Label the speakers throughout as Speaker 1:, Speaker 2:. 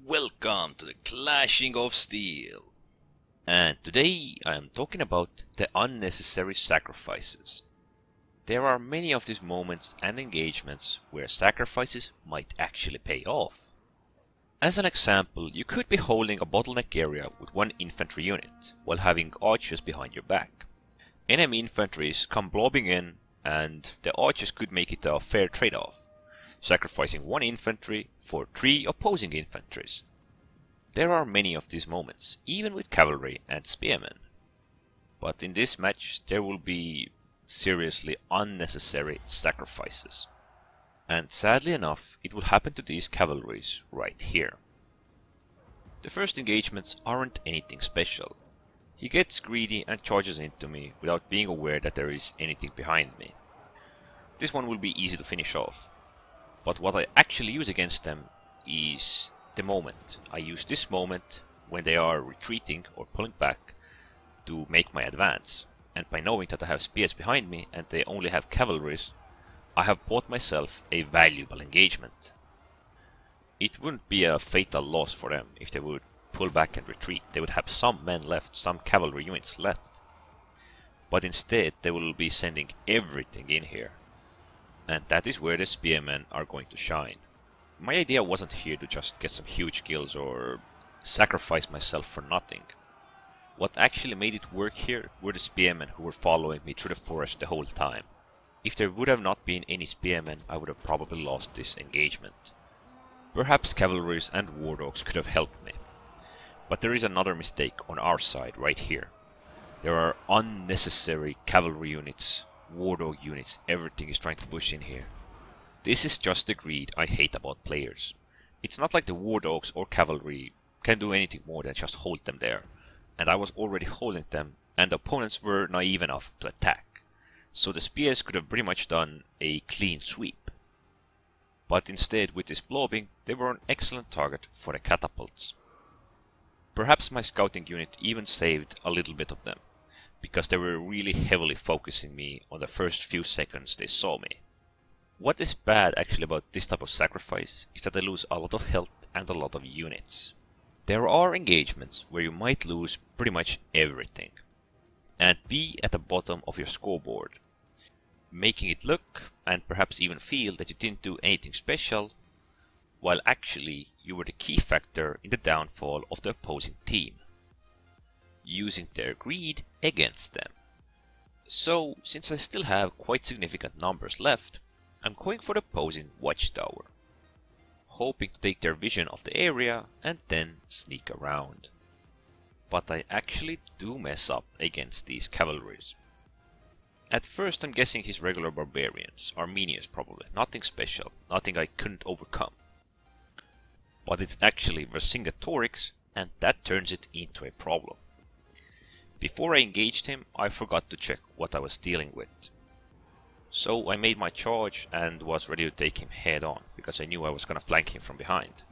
Speaker 1: Welcome to the Clashing of Steel. And today I am talking about the unnecessary sacrifices. There are many of these moments and engagements where sacrifices might actually pay off. As an example, you could be holding a bottleneck area with one infantry unit, while having archers behind your back. Enemy infantries come blobbing in, and the archers could make it a fair trade-off, sacrificing one infantry for 3 opposing infantries. There are many of these moments, even with cavalry and spearmen. But in this match there will be seriously unnecessary sacrifices. And sadly enough, it will happen to these cavalries right here. The first engagements aren't anything special. He gets greedy and charges into me without being aware that there is anything behind me. This one will be easy to finish off. But what I actually use against them is the moment. I use this moment when they are retreating or pulling back to make my advance. And by knowing that I have spears behind me and they only have cavalries, I have bought myself a valuable engagement. It wouldn't be a fatal loss for them if they would pull back and retreat. They would have some men left, some cavalry units left. But instead they will be sending everything in here. And that is where the spearmen are going to shine. My idea wasn't here to just get some huge kills or sacrifice myself for nothing. What actually made it work here were the spearmen who were following me through the forest the whole time. If there would have not been any spearmen, I would have probably lost this engagement. Perhaps cavalries and war dogs could have helped me. But there is another mistake on our side right here. There are unnecessary cavalry units, war dog units, everything is trying to push in here. This is just the greed I hate about players. It's not like the war dogs or cavalry can do anything more than just hold them there. And I was already holding them, and the opponents were naive enough to attack. So the spears could have pretty much done a clean sweep. But instead, with this blobbing, they were an excellent target for the catapults. Perhaps my scouting unit even saved a little bit of them, because they were really heavily focusing me on the first few seconds they saw me. What is bad actually about this type of sacrifice is that I lose a lot of health and a lot of units. There are engagements where you might lose pretty much everything, and be at the bottom of your scoreboard, making it look and perhaps even feel that you didn't do anything special, while actually you were the key factor in the downfall of the opposing team, using their greed against them. So, since I still have quite significant numbers left, I'm going for the opposing watchtower, hoping to take their vision of the area and then sneak around. But I actually do mess up against these cavalries. At first I'm guessing his regular barbarians, Armenians probably, nothing special, nothing I couldn't overcome. But it's actually Vercingetorix, and that turns it into a problem. Before I engaged him, I forgot to check what I was dealing with. So I made my charge and was ready to take him head on, because I knew I was gonna flank him from behind.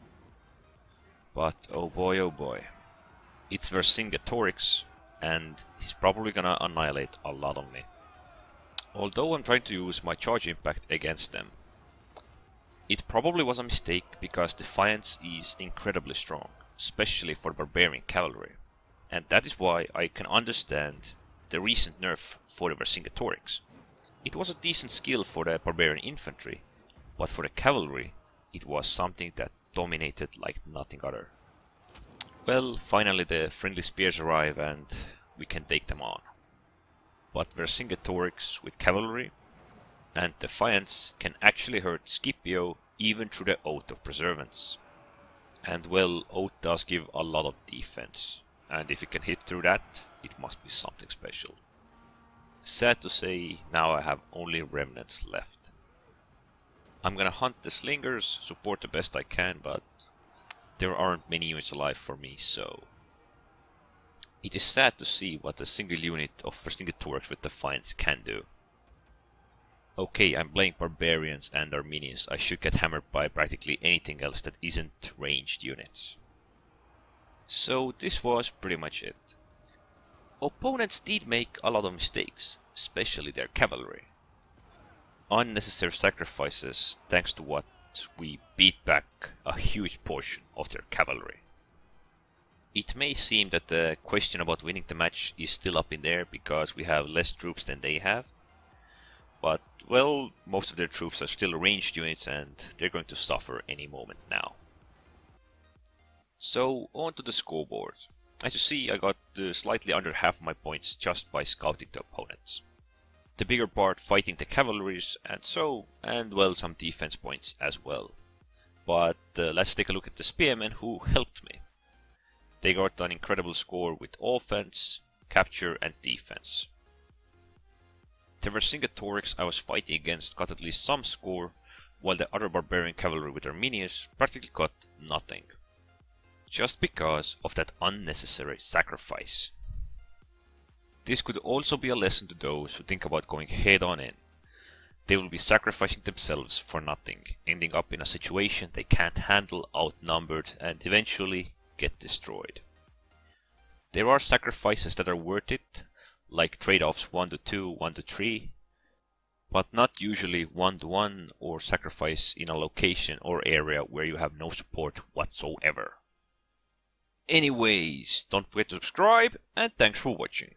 Speaker 1: But oh boy, it's Vercingetorix, and he's probably gonna annihilate a lot of me. Although I'm trying to use my charge impact against them. It probably was a mistake because Defiance is incredibly strong, especially for barbarian cavalry. And that is why I can understand the recent nerf for the Vercingetorix. It was a decent skill for the barbarian infantry, but for the cavalry it was something that dominated like nothing other. Well, finally the friendly spears arrive and we can take them on. But Vercingetorix with cavalry and Defiance can actually hurt Scipio even through the Oath of Preservance. And well, Oath does give a lot of defense, and if it can hit through that, it must be something special. Sad to say, now I have only remnants left. I'm gonna hunt the slingers, support the best I can, but there aren't many units alive for me, so... It is sad to see what a single unit of Vercingetorix with Defiance can do. Okay, I'm playing Barbarians and Armenians. I should get hammered by practically anything else that isn't ranged units. So this was pretty much it. Opponents did make a lot of mistakes, especially their cavalry. Unnecessary sacrifices thanks to what we beat back a huge portion of their cavalry. It may seem that the question about winning the match is still up in the air because we have less troops than they have. But, well, most of their troops are still ranged units and they're going to suffer any moment now. So, on to the scoreboard. As you see, I got slightly under half of my points just by scouting the opponents. The bigger part fighting the cavalries and well, some defense points as well. But let's take a look at the spearmen who helped me. They got an incredible score with offense, capture and defense. The Vercingetorix I was fighting against got at least some score, while the other barbarian cavalry with their minions practically got nothing. Just because of that unnecessary sacrifice. This could also be a lesson to those who think about going head on in. They will be sacrificing themselves for nothing, ending up in a situation they can't handle, outnumbered, and eventually get destroyed. There are sacrifices that are worth it, like trade-offs 1 to 2, 1 to 3, but not usually 1 to 1 or sacrifice in a location or area where you have no support whatsoever. Anyways, don't forget to subscribe, and thanks for watching.